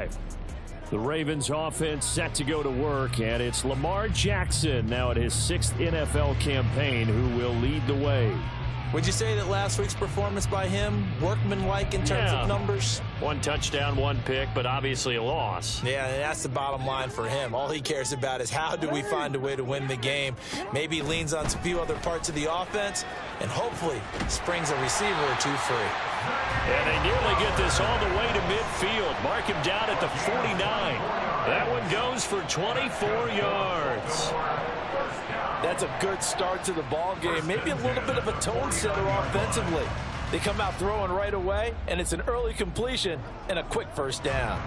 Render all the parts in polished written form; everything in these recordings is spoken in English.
drive. The Ravens offense set to go to work, and it's Lamar Jackson now at his 6th NFL campaign who will lead the way. Would you say that last week's performance by him, workmanlike in terms of numbers? 1 touchdown, 1 pick, but obviously a loss. Yeah, that's the bottom line for him. All he cares about is how do we find a way to win the game. Maybe he leans on a few other parts of the offense and hopefully springs a receiver or two free. And they nearly get this all the way to midfield. Mark him down at the 49. That one goes for 24 yards. That's a good start to the ball game. Maybe a little bit of a tone setter offensively. They come out throwing right away, and it's an early completion and a quick first down.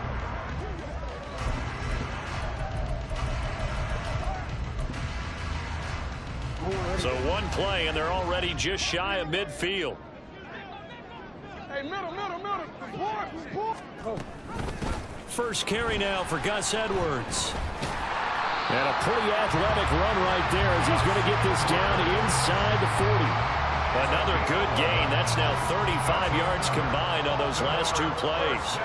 So 1 play, and they're already just shy of midfield. Hey, middle. First carry now for Gus Edwards. And a pretty athletic run right there as he's going to get this down inside the 40. Another good gain. That's now 35 yards combined on those last 2 plays.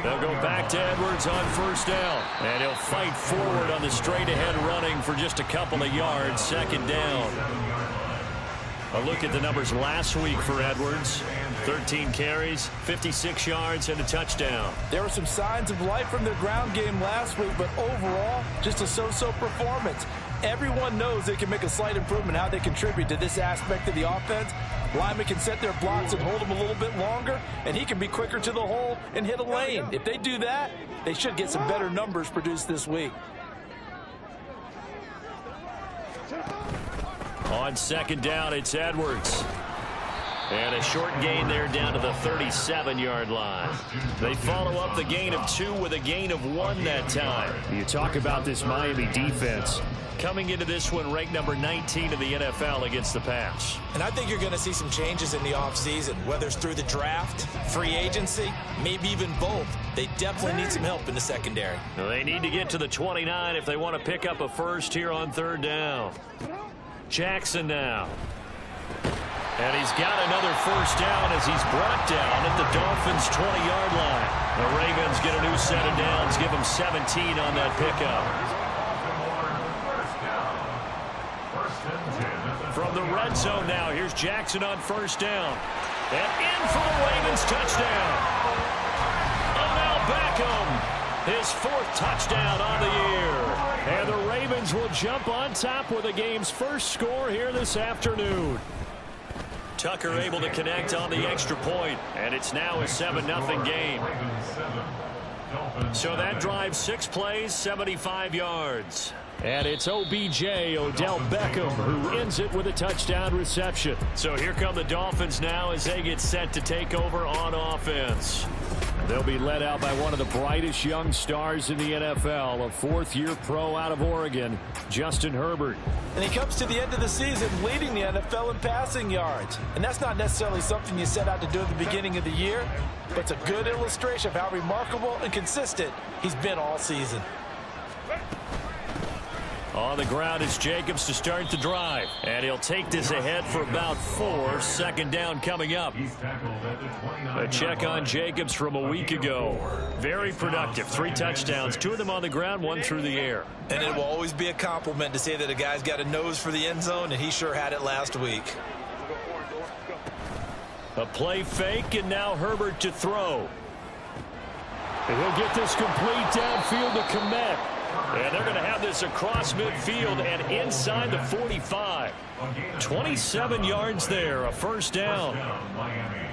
They'll go back to Edwards on first down. And he'll fight forward on the straight-ahead running for just a couple of yards. 2nd down. A look at the numbers last week for Edwards. 13 carries, 56 yards, and a touchdown. There were some signs of life from their ground game last week, but overall, just a so-so performance. Everyone knows they can make a slight improvement how they contribute to this aspect of the offense. Linemen can set their blocks and hold them a little bit longer, and he can be quicker to the hole and hit a lane. If they do that, they should get some better numbers produced this week. On 2nd down, it's Edwards. And a short gain there down to the 37-yard line. They follow up the gain of 2 with a gain of 1 that time. You talk about this Miami defense. Coming into this one ranked number 19 in the NFL against the pass. And I think you're going to see some changes in the offseason, whether it's through the draft, free agency, maybe even both. They definitely need some help in the secondary. Well, they need to get to the 29 if they want to pick up a first here on 3rd down. Jackson now. And he's got another first down as he's brought down at the Dolphins' 20-yard line. The Ravens get a new set of downs, give them 17 on that pickup. From the red zone now, here's Jackson on first down. And in for the Ravens touchdown. Odell Beckham, his 4th touchdown on the year. And the Ravens will jump on top with the game's first score here this afternoon. Tucker able to connect on the extra point, and it's now a 7-0 game. So that drives 6 plays, 75 yards. And it's OBJ, Odell Beckham, who ends it with a touchdown reception. So here come the Dolphins now as they get set to take over on offense. They'll be led out by one of the brightest young stars in the NFL, a 4th-year pro out of Oregon, Justin Herbert. And he comes to the end of the season leading the NFL in passing yards. And that's not necessarily something you set out to do at the beginning of the year, but it's a good illustration of how remarkable and consistent he's been all season. On the ground, it's Jacobs to start the drive. And he'll take this ahead for about 4. 2nd down coming up. A check on Jacobs from a week ago. Very productive. 3 touchdowns, 2 of them on the ground, 1 through the air. And it will always be a compliment to say that a guy's got a nose for the end zone, and he sure had it last week. A play fake, and now Herbert to throw. And he'll get this complete downfield to Komet. And they're going to have this across midfield and inside the 45. 27 yards there, a first down.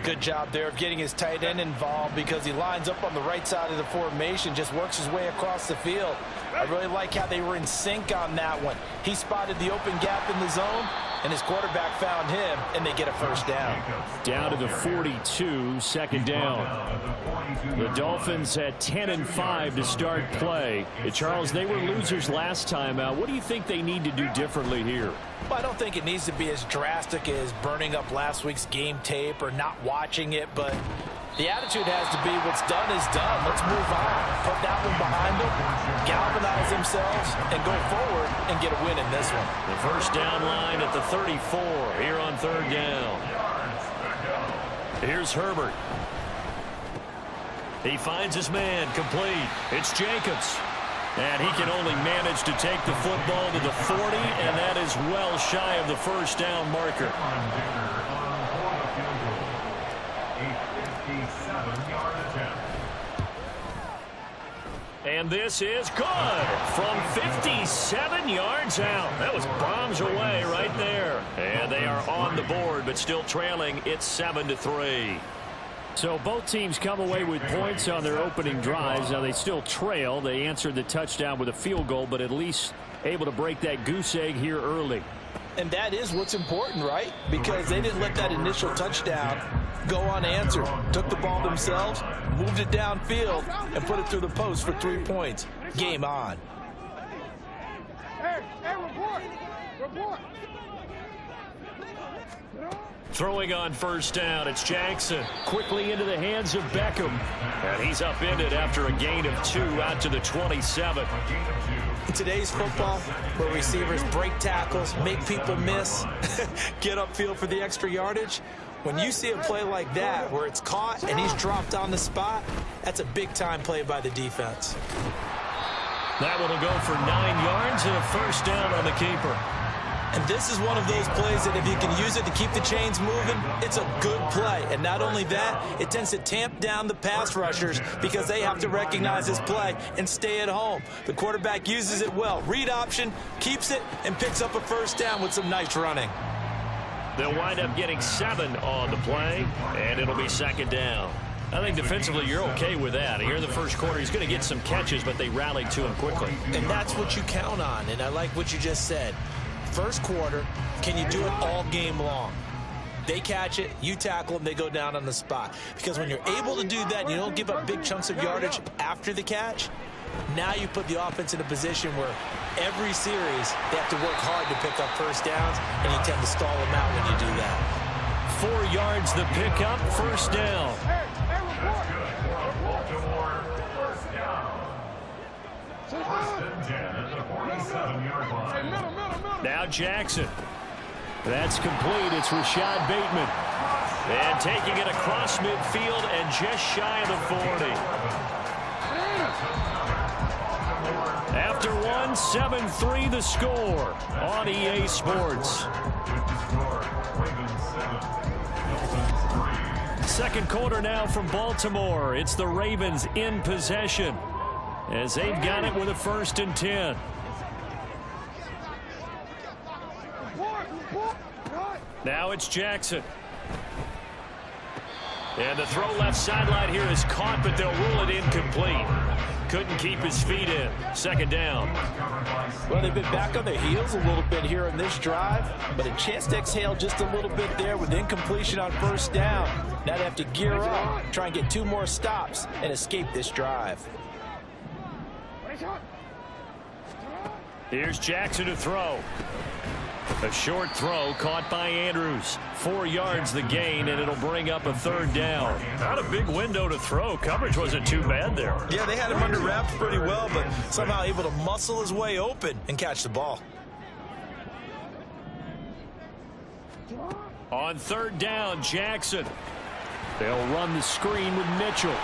Good job there of getting his tight end involved because he lines up on the right side of the formation, just works his way across the field. I really like how they were in sync on that one. He spotted the open gap in the zone, and his quarterback found him, and they get a first down. Down to the 42, 2nd down. The Dolphins at 10-5 to start play. Charles, they were losers last time out. What do you think they need to do differently here? Well, I don't think it needs to be as drastic as burning up last week's game tape or not watching it, but the attitude has to be what's done is done. Let's move on. Put that one behind them, galvanize themselves, and go forward and get a win in this one. The first down line at the 34 here on 3rd down. Here's Herbert. He finds his man, complete. It's Jacobs. And he can only manage to take the football to the 40, and that is well shy of the first down marker. And this is good from 57 yards out. That was bombs away right there. And they are on the board, but still trailing. It's 7-3. So both teams come away with points on their opening drives. Now they still trail. They answered the touchdown with a field goal, but at least able to break that goose egg here early. And that is what's important, right? Because they didn't let that initial touchdown go unanswered. Took the ball themselves, moved it downfield, and put it through the post for 3 points. Game on. Hey, report. Throwing on first down, it's Jackson. Quickly into the hands of Beckham. And he's upended after a gain of 2 out to the 27. In today's football, where receivers break tackles, make people miss, get upfield for the extra yardage, when you see a play like that where it's caught and he's dropped on the spot, that's a big-time play by the defense. That one will go for 9 yards and a first down on the keeper. And this is one of those plays that if you can use it to keep the chains moving, it's a good play. And not only that, it tends to tamp down the pass rushers because they have to recognize this play and stay at home. The quarterback uses it well. Read option, keeps it, and picks up a first down with some nice running. They'll wind up getting 7 on the play, and it'll be second down. I think defensively you're okay with that. Here in the first quarter, he's going to get some catches, but they rallied to him quickly. And that's what you count on, and I like what you just said. First quarter, can you do it all game long? They catch it, you tackle them, they go down on the spot. Because when you're able to do that and you don't give up big chunks of yardage after the catch, now you put the offense in a position where every series they have to work hard to pick up first downs, and you tend to stall them out when you do that. 4 yards the pickup, first down. Now Jackson. That's complete. It's Rashad Bateman. And taking it across midfield and just shy of the 40. After one, 7-3 the score on EA Sports. Second quarter now from Baltimore. It's the Ravens in possession as they've got it with a 1st and 10. Now it's Jackson. And the throw left sideline here is caught, but they'll rule it incomplete. Couldn't keep his feet in. Second down. Well, they've been back on their heels a little bit here in this drive, but a chance to exhale just a little bit there with incompletion on first down. Now they have to gear up, try and get 2 more stops, and escape this drive. Here's Jackson to throw. A short throw caught by Andrews. 4 yards the gain, and it'll bring up a 3rd down. Not a big window to throw. Coverage wasn't too bad there. Yeah, they had him under wraps pretty well, but somehow able to muscle his way open and catch the ball. On 3rd down, Jackson. They'll run the screen with Mitchell.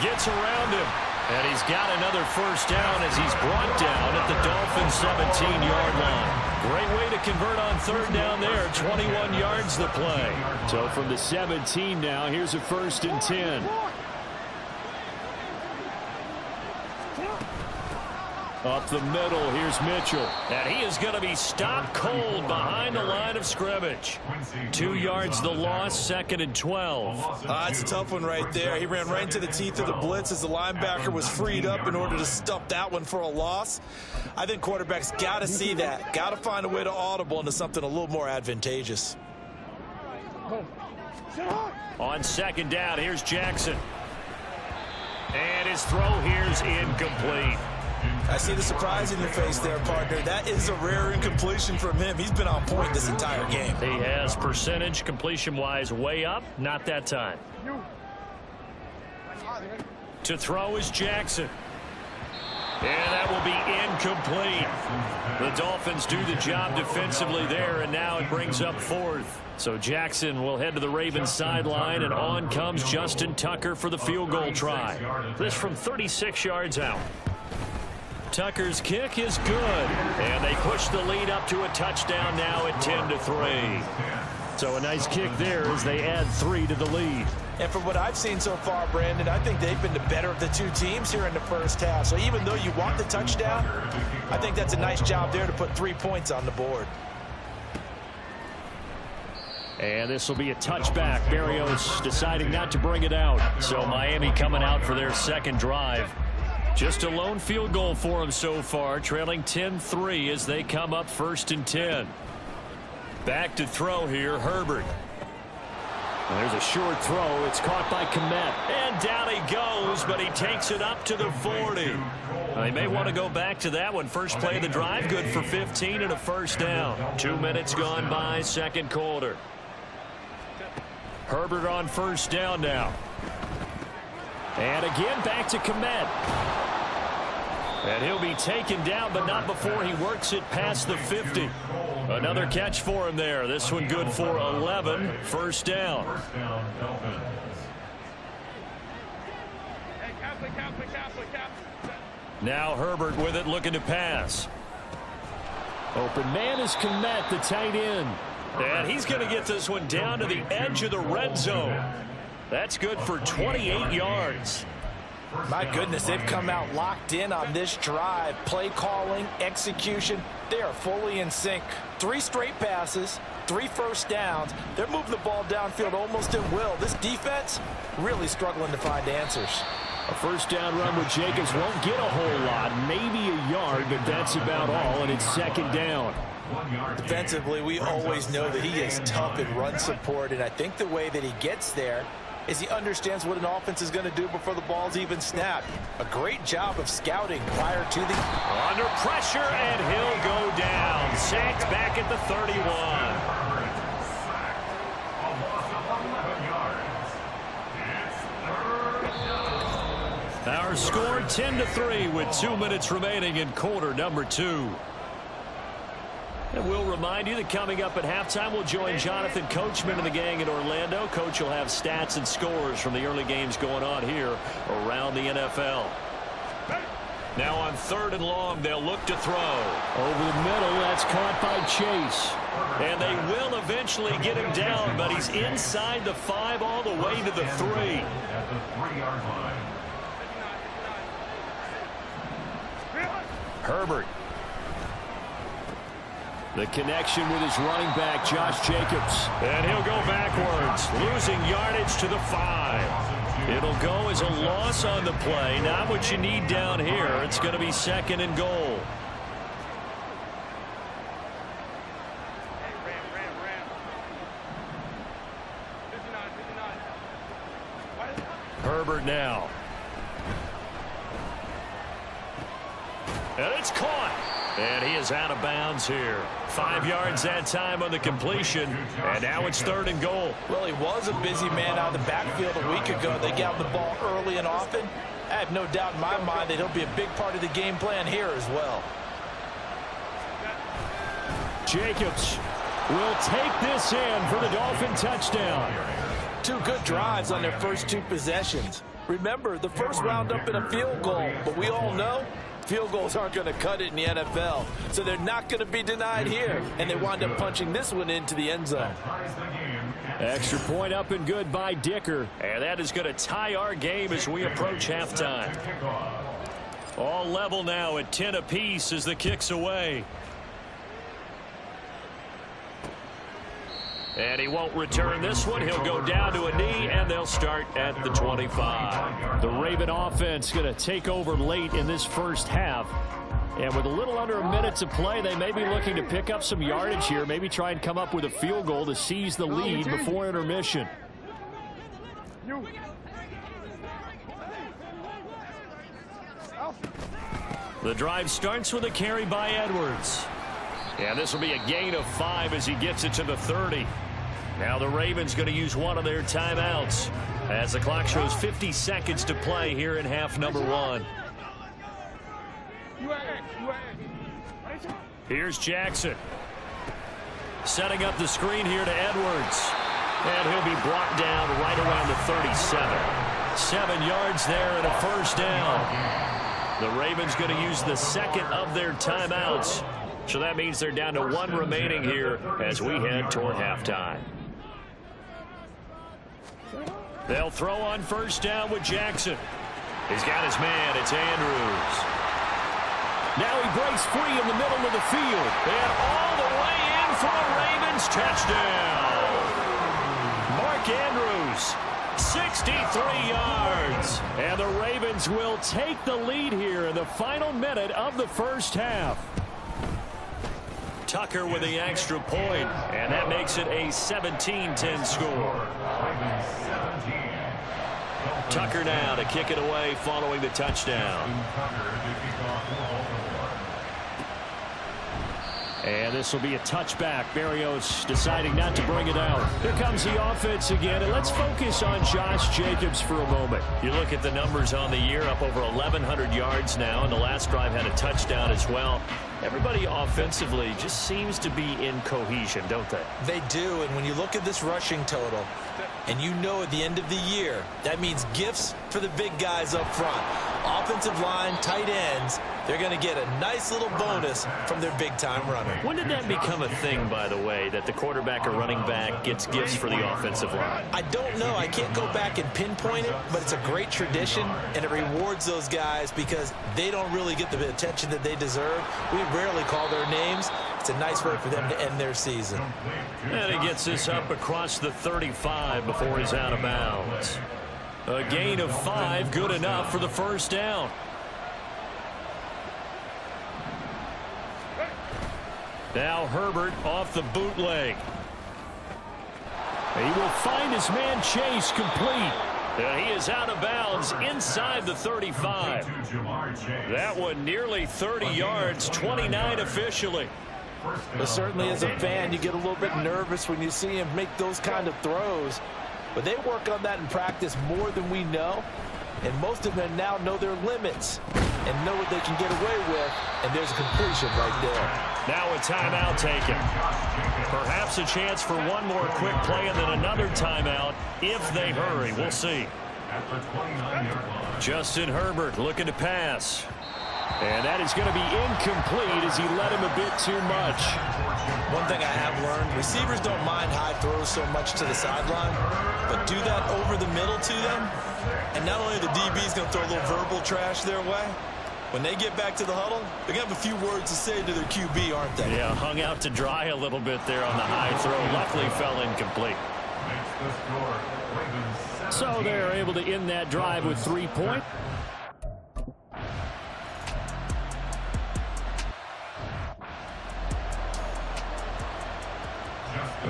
Gets around him. And he's got another first down as he's brought down at the Dolphins' 17-yard line. Great way to convert on 3rd down there. 21 yards the play. So from the 17 now, here's a 1st and 10. Up the middle, here's Mitchell. And he is going to be stopped cold behind the line of scrimmage. 2 yards the loss, 2nd and 12. That's a tough one right there. He ran right into the teeth of the blitz as the linebacker was freed up in order to stuff that one for a loss. I think quarterbacks got to see that. Got to find a way to audible into something a little more advantageous. On 2nd down, here's Jackson. And his throw here's incomplete. I see the surprise in your face there, partner. That is a rare incompletion from him. He's been on point this entire game. He has percentage completion-wise way up. Not that time. To throw is Jackson. And that will be complete. The Dolphins do the job defensively there, and now it brings up 4th. So Jackson will head to the Ravens sideline, and on comes Justin Tucker for the field goal try. This from 36 yards out. Tucker's kick is good, and they push the lead up to a touchdown now at 10-3. So a nice kick there as they add 3 to the lead. And from what I've seen so far, Brandon, I think they've been the better of the two teams here in the first half. So even though you want the touchdown, I think that's a nice job there to put 3 points on the board. And this will be a touchback. Berrios deciding not to bring it out. So Miami coming out for their second drive. Just a lone field goal for them so far, trailing 10-3 as they come up 1st and 10. Back to throw here, Herbert. There's a short throw. It's caught by Kmet. And down he goes, but he takes it up to the 40. They may want to go back to that one. First play of the drive, good for 15 and a first down. 2 minutes gone by, second quarter. Herbert on first down now. And again, back to Kmet. And he'll be taken down, but not before he works it past the 50. Another catch for him there. This one good for 11. First down. Now Herbert with it, looking to pass. Open man is Kmet, the tight end. And he's going to get this one down to the edge of the red zone. That's good for 28 yards. My goodness, they've come out locked in on this drive. Play calling, execution, they are fully in sync. 3 straight passes, 3 first downs. They're moving the ball downfield almost at will. This defense really struggling to find answers. A first down run with Jacobs won't get a whole lot, maybe a yard, but that's about all, and it's second down. Defensively, we always know that he is tough in run support, and I think the way that he gets there is he understands what an offense is going to do before the ball's even snapped. A great job of scouting prior to the... Under pressure, and he'll go down. Sacked back at the 31. Our score 10-3 with 2 minutes remaining in quarter number 2. And we'll remind you that coming up at halftime, we'll join Jonathan Coachman and the gang in Orlando. Coach will have stats and scores from the early games going on here around the NFL. Now on 3rd and long, they'll look to throw. Over the middle, that's caught by Chase. And they will eventually get him down, but he's inside the 5 all the way to the 3. Herbert. The connection with his running back, Josh Jacobs. And he'll go backwards, losing yardage to the 5. It'll go as a loss on the play. Not what you need down here. It's going to be 2nd and goal. Herbert now. And it's caught. And he is out of bounds here. 5 yards that time on the completion. And now it's 3rd and goal. Well, he was a busy man out of the backfield a week ago. They got the ball early and often. I have no doubt in my mind that he'll be a big part of the game plan here as well. Jacobs will take this in for the Dolphin touchdown. 2 good drives on their first 2 possessions. Remember, the first wound up in a field goal, but we all know field goals aren't going to cut it in the NFL, so they're not going to be denied here, and they wind up punching this one into the end zone. Extra point up and good by Dicker. And that is going to tie our game as we approach halftime. All level now at 10 apiece as the kick's away. And he won't return this one. He'll go down to a knee, and they'll start at the 25. The Raven offense going to take over late in this first half. And with a little under a minute to play, they may be looking to pick up some yardage here, maybe try and come up with a field goal to seize the lead before intermission. The drive starts with a carry by Edwards. And this will be a gain of 5 as he gets it to the 30. Now the Ravens going to use one of their timeouts as the clock shows 50 seconds to play here in half number 1. Here's Jackson. Setting up the screen here to Edwards. And he'll be brought down right around the 37. 7 yards there and a first down. The Ravens going to use the second of their timeouts. So that means they're down to 1 remaining here as we head toward halftime. They'll throw on first down with Jackson. He's got his man. It's Andrews. Now he breaks free in the middle of the field. And all the way in for a Ravens touchdown. Mark Andrews, 63 yards. And the Ravens will take the lead here in the final minute of the first half. Tucker with the extra point, and that makes it a 17-10 score. Tucker now to kick it away following the touchdown. And this will be a touchback. Berrios deciding not to bring it out. Here comes the offense again, and let's focus on Josh Jacobs for a moment. You look at the numbers on the year, up over 1,100 yards now, and the last drive had a touchdown as well. Everybody offensively just seems to be in cohesion, don't they? They do, and when you look at this rushing total, and you know at the end of the year, that means gifts for the big guys up front. Offensive line, tight ends, they're going to get a nice little bonus from their big-time runner. When did that become a thing, by the way, that the quarterback or running back gets gifts for the offensive line? I don't know. I can't go back and pinpoint it, but it's a great tradition, and it rewards those guys because they don't really get the attention that they deserve. We rarely call their names. It's a nice way for them to end their season. And he gets this up across the 35 before he's out of bounds. A gain of 5, good enough for the first down. Now Herbert off the bootleg. He will find his man Chase complete. He is out of bounds inside the 35. That one nearly 30 yards, 29 officially. But certainly as a fan, you get a little bit nervous when you see him make those kind of throws. But they work on that in practice more than we know. And most of them now know their limits and know what they can get away with. And there's a completion right there. Now a timeout taken. Perhaps a chance for one more quick play and then another timeout if they hurry. We'll see. Justin Herbert looking to pass. And that is going to be incomplete as he led him a bit too much. One thing I have learned, receivers don't mind high throws so much to the sideline, but do that over the middle to them, and not only the DB's going to throw a little verbal trash their way, when they get back to the huddle, they're going to have a few words to say to their QB, aren't they? Yeah, hung out to dry a little bit there on the high throw. Luckily fell incomplete. So they're able to end that drive with 3 points.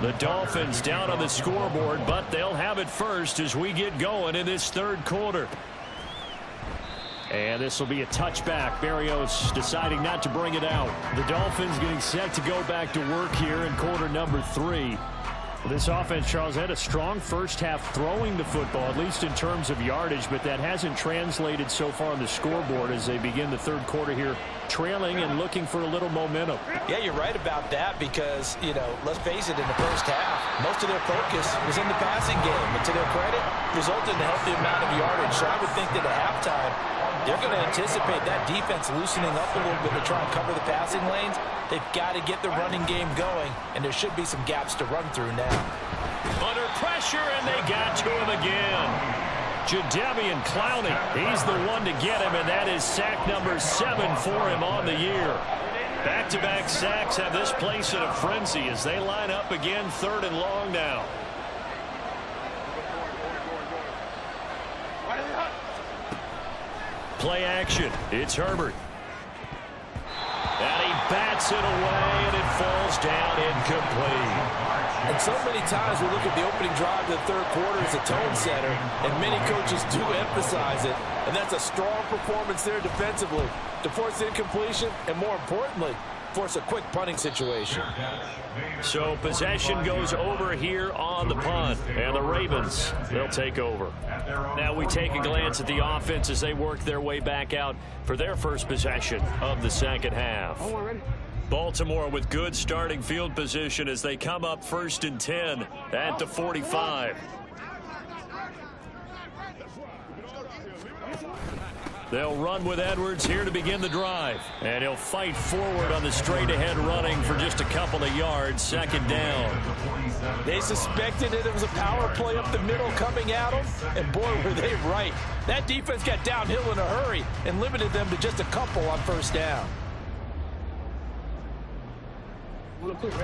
The Dolphins down on the scoreboard, but they'll have it first as we get going in this third quarter. And this will be a touchback. Berrios deciding not to bring it out. The Dolphins getting set to go back to work here in quarter number 3. This offense, Charles, had a strong first half throwing the football, at least in terms of yardage, but that hasn't translated so far on the scoreboard as they begin the third quarter here, trailing and looking for a little momentum. Yeah, you're right about that because, you know, let's face it, in the first half, most of their focus was in the passing game. And to their credit, resulted in a healthy amount of yardage. So I would think that at halftime, they're going to anticipate that defense loosening up a little bit to try and cover the passing lanes. They've got to get the running game going, and there should be some gaps to run through now. Under pressure, and they got to him again. Jadeveon Clowney, he's the one to get him, and that is sack number 7 for him on the year. Back-to-back sacks have this place in a frenzy as they line up again, 3rd and long now. Play action. It's Herbert. And he bats it away, and it falls down incomplete. And so many times we look at the opening drive of the third quarter as a tone setter, and many coaches do emphasize it, and that's a strong performance there defensively to force incompletion, and more importantly, force a quick punting situation. So possession goes over here on the punt, and the Ravens, they'll take over. Now we take a glance at the offense as they work their way back out for their first possession of the second half. Baltimore with good starting field position as they come up 1st and 10 at the 45. They'll run with Edwards here to begin the drive. And he'll fight forward on the straight-ahead running for just a couple of yards. 2nd down. They suspected that there was a power play up the middle coming at them, and boy, were they right. That defense got downhill in a hurry and limited them to just a couple on 1st down.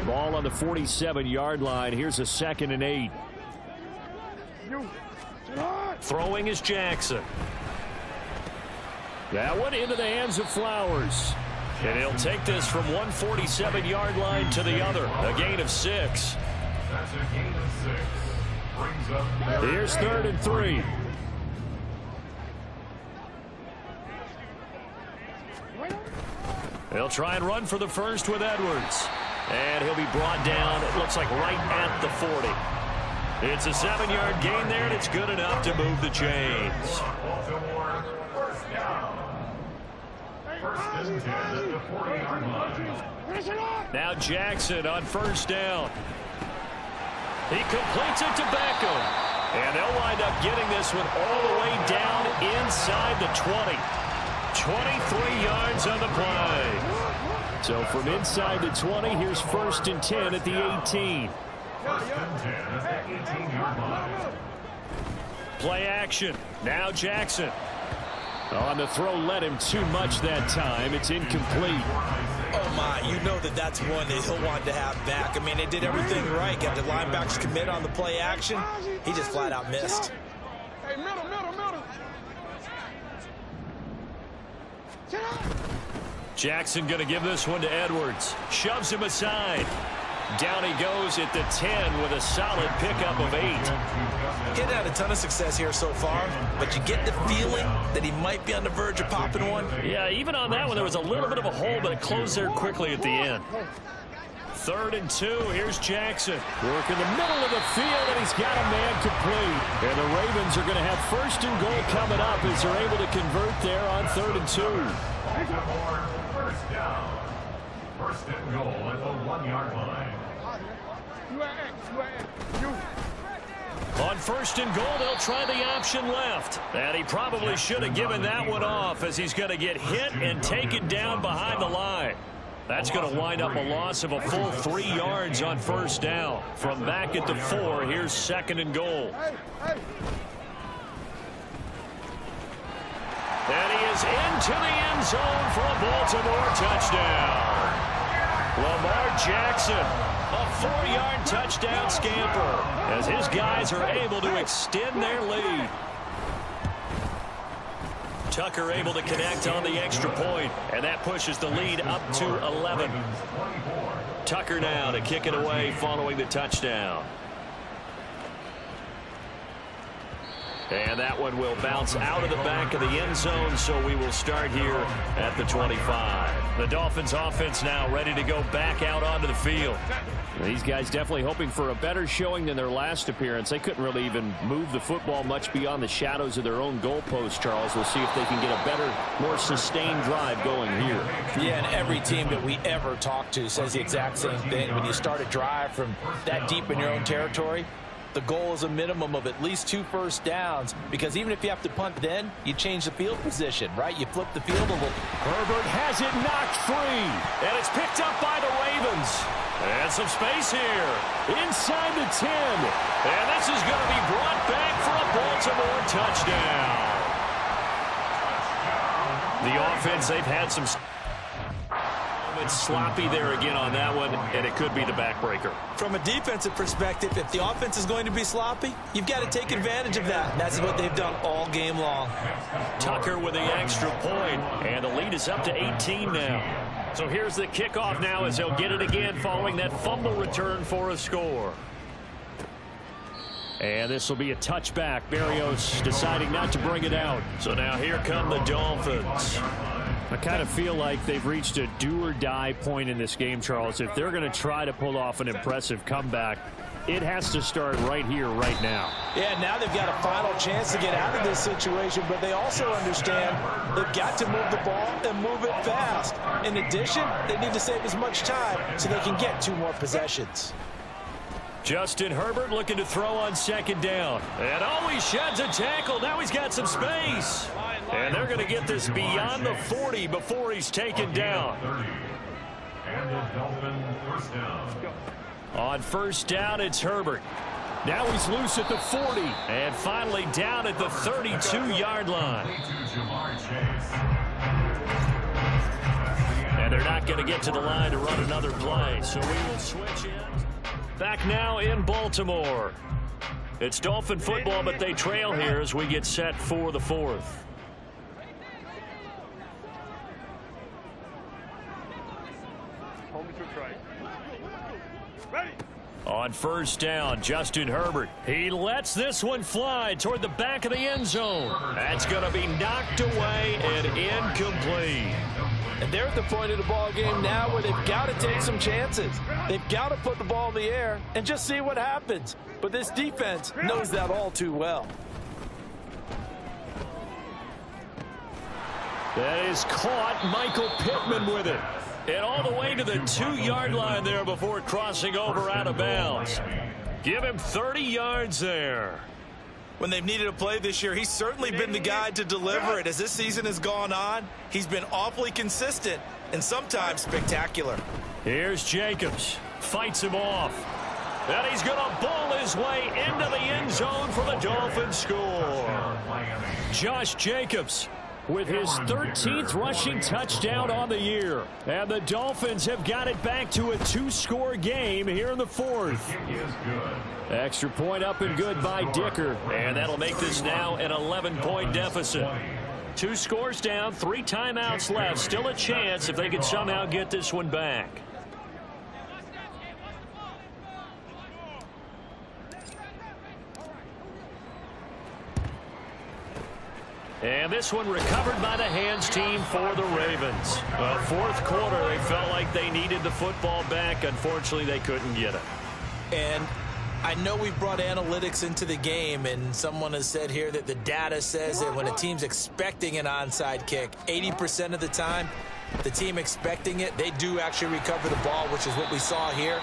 Ball on the 47-yard line. Here's a 2nd and 8. Throwing is Jackson. That one into the hands of Flowers. And he'll take this from one 47-yard line to the other. A gain of 6. That's a gain of 6. Brings up Here's 3rd and 3. They'll try and run for the first with Edwards. And he'll be brought down, it looks like right at the 40. It's a 7-yard gain there, and it's good enough to move the chains. Baltimore, 1st down. 1st and 10 at the 40-yard line. Now Jackson on 1st down. He completes it to Beckham. And they'll wind up getting this one all the way down inside the 20. 23 yards on the play. So from inside the 20, here's 1st and 10 at the 18. 1st and 10 at the 18-yard line. Play action. Now Jackson. On the throw, led him too much that time. It's incomplete. Oh, my. You know that's one that he'll want to have back. I mean, they did everything right. Got the linebackers commit on the play action. He just flat out missed. Hey, middle. Jackson going to give this one to Edwards. Shoves him aside. Down he goes at the 10 with a solid pickup of 8. Getting had a ton of success here so far, but you get the feeling that he might be on the verge of popping one. Yeah, even on that one, there was a little bit of a hole, but it closed there quickly at the end. 3rd and 2. Here's Jackson. Work in the middle of the field, and he's got a man complete. And the Ravens are going to have 1st and goal coming up as they're able to convert there on 3rd and 2. Baltimore, 1st down. 1st and goal at the 1-yard line. On 1st and goal, they'll try the option left. And he probably should have given that one off as he's going to get hit and taken down behind the line. That's going to wind up a loss of a full 3 yards on 1st down. From back at the 4, here's 2nd and goal. And he is into the end zone for a Baltimore touchdown. Lamar Jackson, a 4-yard touchdown scamper as his guys are able to extend their lead. Tucker able to connect on the extra point, and that pushes the lead up to 11. Tucker now to kick it away following the touchdown. And that one will bounce out of the back of the end zone, so we will start here at the 25. The Dolphins offense now ready to go back out onto the field. These guys definitely hoping for a better showing than their last appearance. They couldn't really even move the football much beyond the shadows of their own goalpost, Charles. We'll see if they can get a better, more sustained drive going here. Yeah, and every team that we ever talk to says the exact same thing. When you start a drive from that deep in your own territory, the goal is a minimum of at least 2 first downs, because even if you have to punt then, you change the field position, right? You flip the field a little. Herbert has it knocked free, and it's picked up by the Ravens. And some space here inside the 10. And this is going to be brought back for a Baltimore touchdown. The offense, they've had some sloppy there again on that one, and it could be the backbreaker. From a defensive perspective, if the offense is going to be sloppy, you've got to take advantage of that. And that's what they've done all game long. Tucker with the extra point, and the lead is up to 18 now. So here's the kickoff now as they'll get it again following that fumble return for a score. And this will be a touchback. Berrios deciding not to bring it out. So now here come the Dolphins. I kind of feel like they've reached a do-or-die point in this game, Charles. If they're going to try to pull off an impressive comeback, it has to start right here, right now. Yeah, now they've got a final chance to get out of this situation, but they also understand they've got to move the ball and move it fast. In addition, they need to save as much time so they can get 2 more possessions. Justin Herbert looking to throw on second down. And always sheds a tackle. Now he's got some space. And they're going to get this beyond the 40 before he's taken down. And the Dolphins first down. On first down, it's Herbert. Now he's loose at the 40. And finally down at the 32-yard line. And they're not going to get to the line to run another play. So we will switch in. Back now in Baltimore. It's Dolphin football, but they trail here as we get set for the 4th. On first down, Justin Herbert. He lets this one fly toward the back of the end zone. That's going to be knocked away and incomplete. And they're at the point of the ball game now where they've got to take some chances. They've got to put the ball in the air and just see what happens. But this defense knows that all too well. That is caught. Michael Pittman with it. And all the way to the 2-yard line there before crossing over out of bounds. Give him 30 yards there. When they've needed a play this year, he's certainly been the guy to deliver it. As this season has gone on, he's been awfully consistent and sometimes spectacular. Here's Jacobs. Fights him off. And he's going to bowl his way into the end zone for the Dolphins score. Josh Jacobs with his 13th rushing touchdown on the year. And the Dolphins have got it back to a 2-score game here in the 4th. Extra point up and good by Dicker. And that'll make this now an 11-point deficit. 2 scores down, 3 timeouts left. Still a chance if they can somehow get this one back. And this one recovered by the hands team for the Ravens. Well, 4th quarter, they felt like they needed the football back. Unfortunately, they couldn't get it. And I know we've brought analytics into the game, and someone has said here that the data says that when a team's expecting an onside kick, 80% of the time, the team expecting it, they do actually recover the ball, which is what we saw here.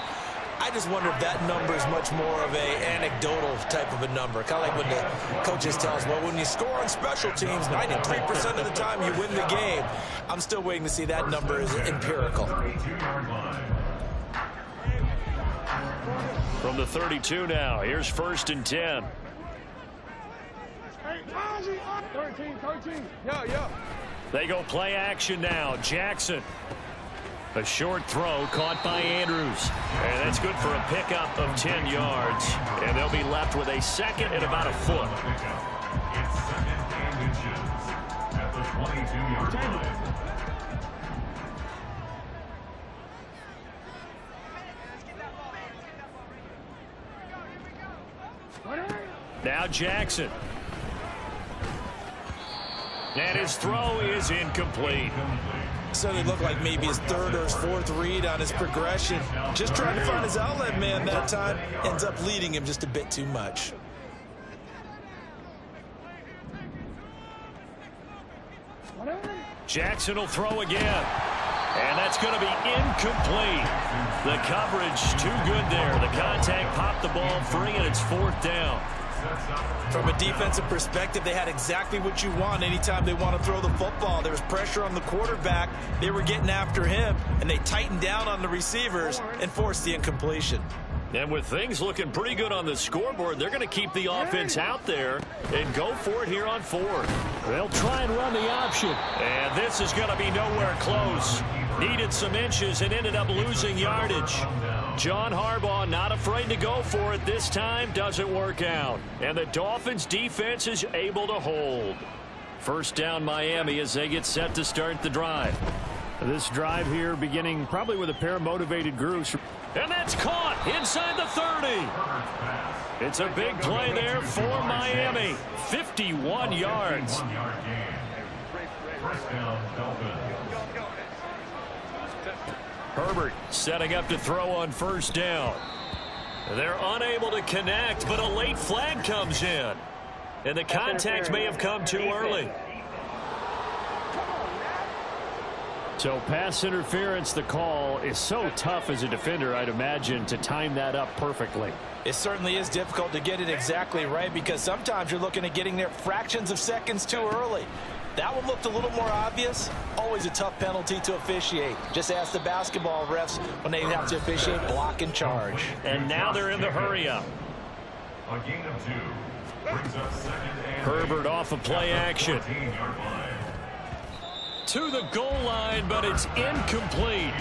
I just wonder if that number is much more of an anecdotal type of a number. Kind of like when the coaches tell us, well, when you score on special teams, 93% of the time you win the game. I'm still waiting to see that number is empirical. From the 32 now, here's 1st and 10. 13. Yeah. They go play action now. Jackson. A short throw caught by Andrews. And that's good for a pickup of 10 yards. And they'll be left with a 2nd and about a foot. It's 2nd and inches at the 22-yard line. Now Jackson. And his throw is incomplete. So it looked like maybe his 3rd or his 4th read on his progression. Just trying to find his outlet man that time. Ends up leading him just a bit too much. Jackson will throw again. And that's going to be incomplete. The coverage too good there. The contact popped the ball free, and it's 4th down. From a defensive perspective, they had exactly what you want anytime they want to throw the football. There was pressure on the quarterback. They were getting after him, and they tightened down on the receivers and forced the incompletion. And with things looking pretty good on the scoreboard, they're going to keep the offense out there and go for it here on 4th. They'll try and run the option. And this is going to be nowhere close. Needed some inches and ended up losing yardage. John Harbaugh not afraid to go for it this time. Doesn't work out. And the Dolphins defense is able to hold. 1st down Miami as they get set to start the drive. This drive here beginning probably with a pair of motivated groups. And that's caught inside the 30. It's a big play there for Miami. 51 yards. First down, Dolphins. Herbert setting up to throw on first down. They're unable to connect, but a late flag comes in. And the contact may have come too early. So pass interference, the call is so tough as a defender, I'd imagine, to time that up perfectly. It certainly is difficult to get it exactly right because sometimes you're looking at getting there fractions of seconds too early. That one looked a little more obvious. Always a tough penalty to officiate. Just ask the basketball refs when they have to officiate block and charge. And now they're in the hurry-up. A gain of 2. Brings up second and Herbert off of play action. 14-yard line. To the goal line, but it's incomplete.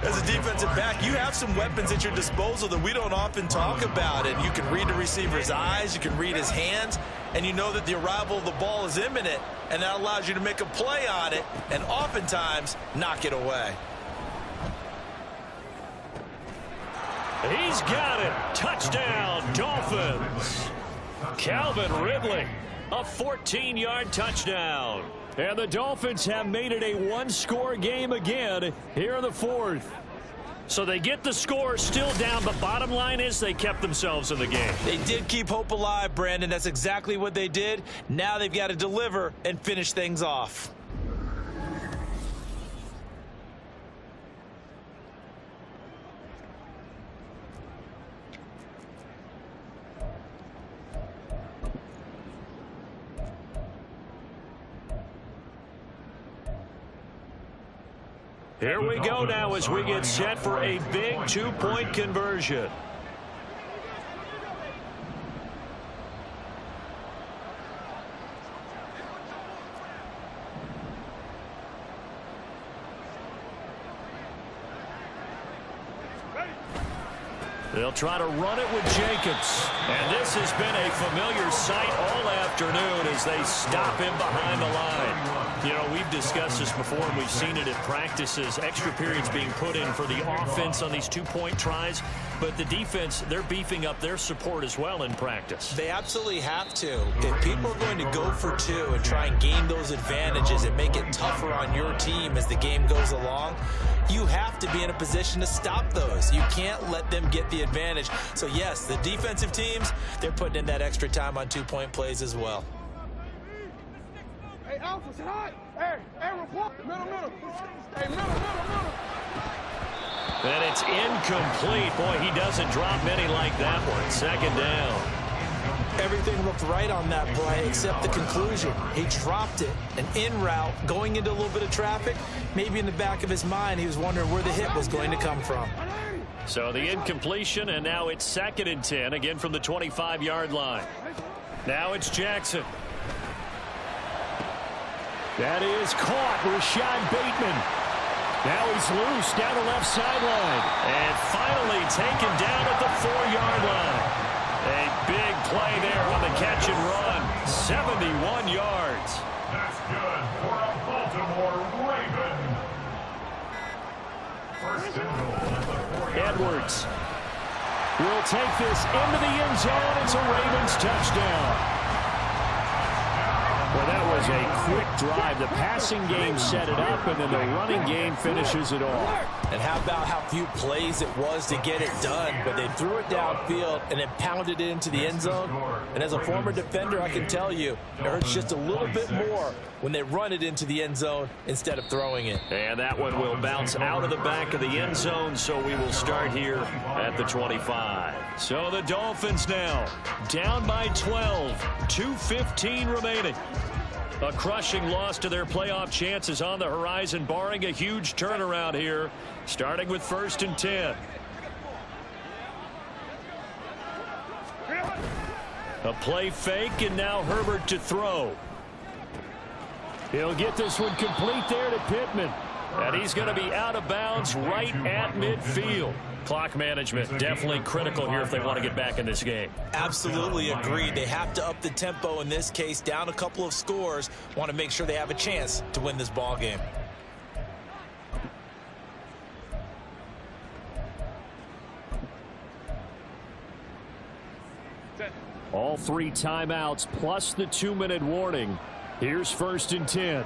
As a defensive back, you have some weapons at your disposal that we don't often talk about. And you can read the receiver's eyes, you can read his hands, and you know that the arrival of the ball is imminent, and that allows you to make a play on it and oftentimes knock it away. He's got it. Touchdown, Dolphins. Calvin Ridley, a 14-yard touchdown. And the Dolphins have made it a one-score game again here in the fourth. So they get the score still down, but bottom line is they kept themselves in the game. They did keep hope alive, Brandon. That's exactly what they did. Now they've got to deliver and finish things off. Here we go now as we get set for a big two-point conversion. They'll try to run it with Jacobs. And this has been a familiar sight all afternoon as they stop him behind the line. You know, we've discussed this before, and we've seen it at practices. Extra periods being put in for the offense on these two-point tries. But the defense, they're beefing up their support as well in practice. They absolutely have to. If people are going to go for two and try and gain those advantages and make it tougher on your team as the game goes along, you have to be in a position to stop those. You can't let them get the advantage. So, yes, the defensive teams, they're putting in that extra time on two-point plays as well. Hey, Alpha, sit high. Hey, report. Middle. Hey, middle. And it's incomplete. Boy, he doesn't drop many like that one. Second down. Everything looked right on that play except the conclusion. He dropped it, an in route, going into a little bit of traffic. Maybe in the back of his mind, he was wondering where the hit was going to come from. So the incompletion, and now it's 2nd and 10, again from the 25-yard line. Now it's Jackson. That is caught. Rashad Bateman. Now he's loose down the left sideline. And finally taken down at the 4-yard line. A big play there on the catch and run. 71 yards. That's good for a Baltimore Raven. First and goal at the 4-yard Edwards will take this into the end zone. It's a Ravens touchdown. Well, that was a quick drive. The passing game set it up, and then the running game finishes it off. And how about how few plays it was to get it done, but they threw it downfield and then pounded it into the end zone. And as a former defender, I can tell you, it hurts just a little bit more when they run it into the end zone instead of throwing it. And that one will bounce out of the back of the end zone, so we will start here at the 25. So the Dolphins now down by 12, 2:15 remaining. A crushing loss to their playoff chances on the horizon, barring a huge turnaround here, starting with 1st and 10. A play fake, and now Herbert to throw. He'll get this one complete there to Pittman. And he's going to be out of bounds right at midfield. Clock management definitely critical here if they want to get back in this game. Absolutely agreed. They have to up the tempo in this case, down a couple of scores. Want to make sure they have a chance to win this ball game. All 3 timeouts plus the 2-minute warning. Here's 1st and 10.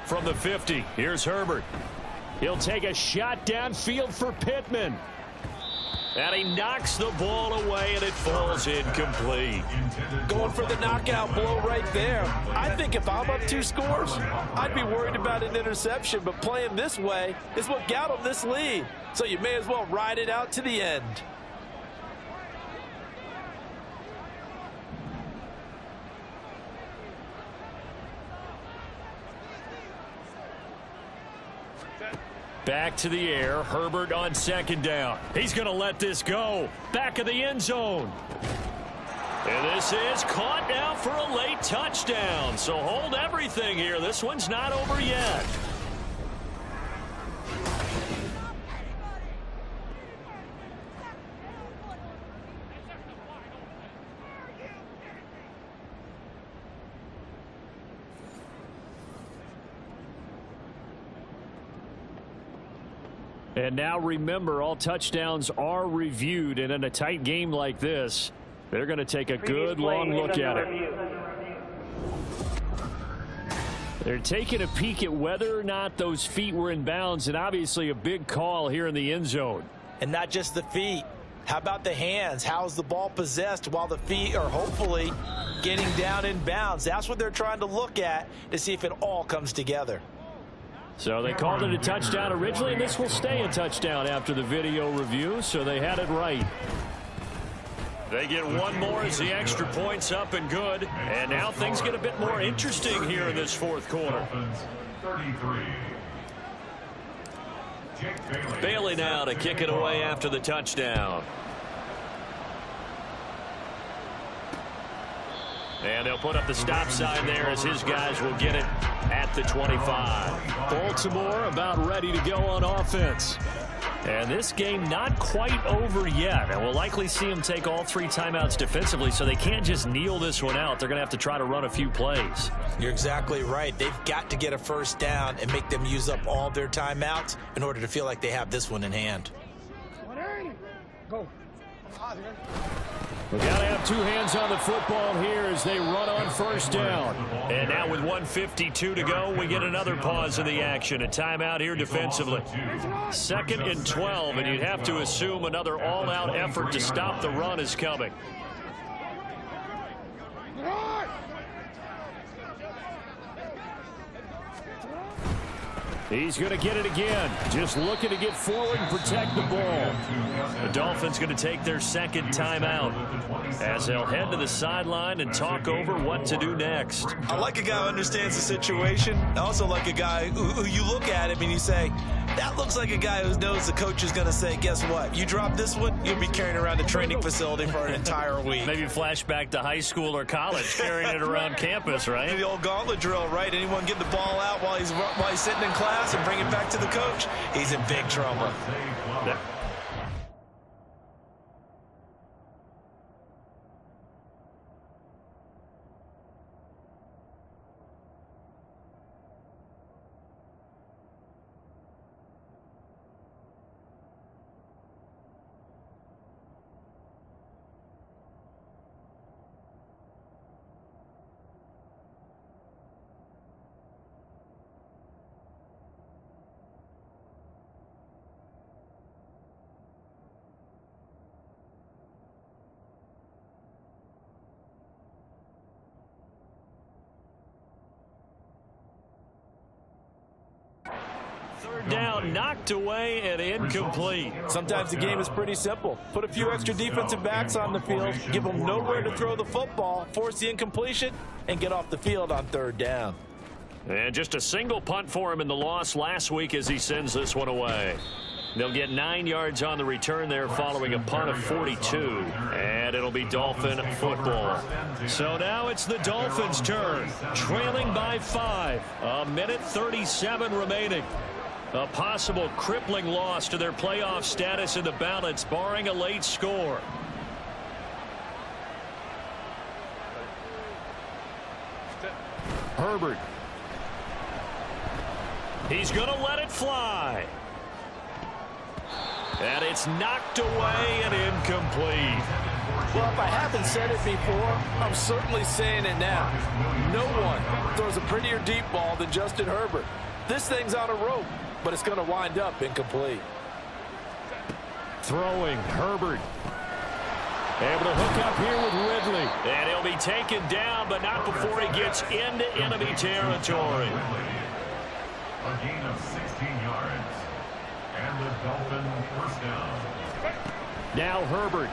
from the 50. Here's Herbert. He'll take a shot downfield for Pittman. And he knocks the ball away, and it falls incomplete. Going for the knockout blow right there. I think if I'm up 2 scores, I'd be worried about an interception, but playing this way is what got him this lead. So you may as well ride it out to the end. Back to the air. Herbert on 2nd down. He's going to let this go. Back of the end zone. And this is caught now for a late touchdown. So hold everything here. This one's not over yet. And now remember, all touchdowns are reviewed, and in a tight game like this, they're going to take a good long look at it. They're taking a peek at whether or not those feet were in bounds, and obviously a big call here in the end zone. And not just the feet. How about the hands? How's the ball possessed while the feet are hopefully getting down in bounds? That's what they're trying to look at to see if it all comes together. So they called it a touchdown originally, and this will stay a touchdown after the video review, so they had it right. They get one more as the extra point's up and good. And now things get a bit more interesting here in this 4th quarter. 33. Bailey now to kick it away after the touchdown. And they'll put up the stop sign there as his guys will get it at the 25. Baltimore about ready to go on offense. And this game not quite over yet. And we'll likely see them take all 3 timeouts defensively, so they can't just kneel this one out. They're going to have to try to run a few plays. You're exactly right. They've got to get a first down and make them use up all their timeouts in order to feel like they have this one in hand. Go. We've got to have 2 hands on the football here as they run on 1st down. And now with 1:52 to go, we get another pause in the action. A timeout here defensively. 2nd and 12, and you'd have to assume another all-out effort to stop the run is coming. He's going to get it again. Just looking to get forward and protect the ball. The Dolphins going to take their 2nd timeout as they'll head to the sideline and talk over what to do next. I like a guy who understands the situation. I also like a guy who you look at him and you say, that looks like a guy who knows the coach is going to say, guess what? You drop this one, you'll be carrying around the training facility for an entire week. Maybe flashback to high school or college, carrying it around campus, right? The old gauntlet drill, right? Anyone get the ball out while he's sitting in class and bring it back to the coach, he's in big trouble. Down, knocked away, and incomplete. Sometimes the game is pretty simple. Put a few extra defensive backs on the field, give them nowhere to throw the football, force the incompletion, and get off the field on 3rd down. And just a single punt for him in the loss last week as he sends this one away. They'll get 9 yards on the return there following a punt of 42. And it'll be Dolphin football. So now it's the Dolphins' turn, trailing by 5. 1:37 remaining. A possible crippling loss to their playoff status in the balance, barring a late score. Herbert. He's going to let it fly. And it's knocked away and incomplete. Well, if I haven't said it before, I'm certainly saying it now. No one throws a prettier deep ball than Justin Herbert. This thing's on a rope, but it's going to wind up incomplete. Throwing, Herbert. Able to hook up here with Ridley. And he'll be taken down, but not before he gets into enemy territory. A gain of 16 yards. And the Dolphins first down. Now Herbert.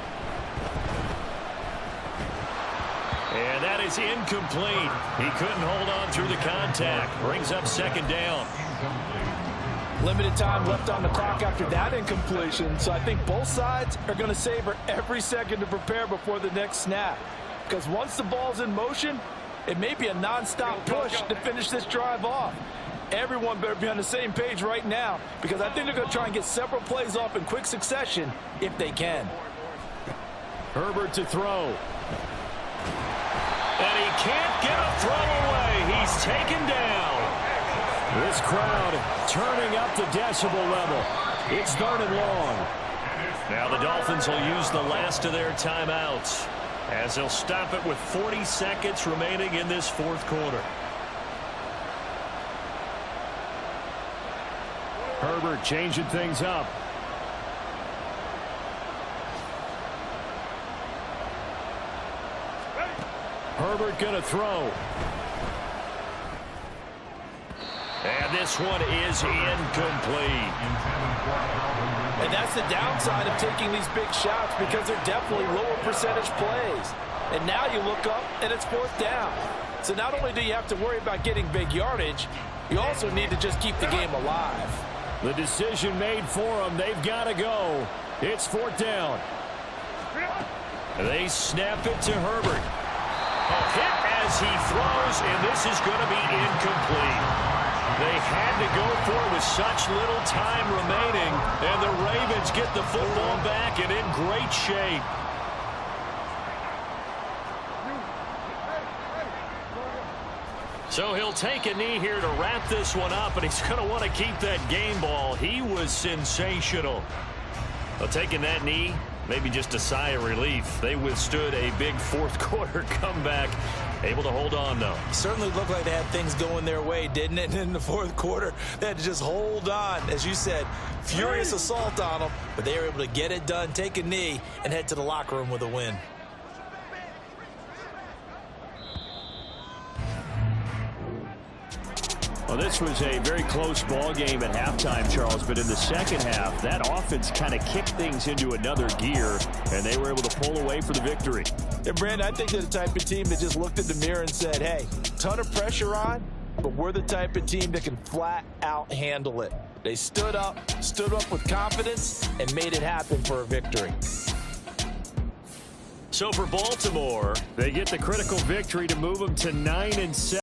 And that is incomplete. He couldn't hold on through the contact. Brings up second down. Limited time left on the clock after that incompletion, so I think both sides are going to savor every second to prepare before the next snap. Because once the ball's in motion, it may be a non-stop push to finish this drive off. Everyone better be on the same page right now, because I think they're going to try and get several plays off in quick succession if they can. Herbert to throw. And he can't get a throw away. He's taken down. This crowd turning up the decibel level. It's 3rd and long. Now the Dolphins will use the last of their timeouts as they'll stop it with 40 seconds remaining in this fourth quarter. Herbert changing things up. Herbert going to throw. And this one is incomplete. And that's the downside of taking these big shots, because they're definitely lower percentage plays. And now you look up and it's 4th down. So not only do you have to worry about getting big yardage, you also need to just keep the game alive. The decision made for them. They've got to go. It's 4th down. They snap it to Herbert. A hit as he throws, and this is going to be incomplete. They had to go for it with such little time remaining, and the Ravens get the football back and in great shape. So he'll take a knee here to wrap this one up, and he's going to want to keep that game ball. He was sensational. Well, taking that knee, maybe just a sigh of relief. They withstood a big fourth quarter comeback. Able to hold on, though. Certainly looked like they had things going their way, didn't it? In the fourth quarter, they had to just hold on. As you said, furious assault on them, but they were able to get it done, take a knee, and head to the locker room with a win. Well, this was a very close ball game at halftime, Charles, but in the second half, that offense kind of kicked things into another gear, and they were able to pull away for the victory. And, Brandon, I think they're the type of team that just looked in the mirror and said, hey, ton of pressure on, but we're the type of team that can flat out handle it. They stood up with confidence, and made it happen for a victory. So for Baltimore, They get the critical victory to move them to 9-7.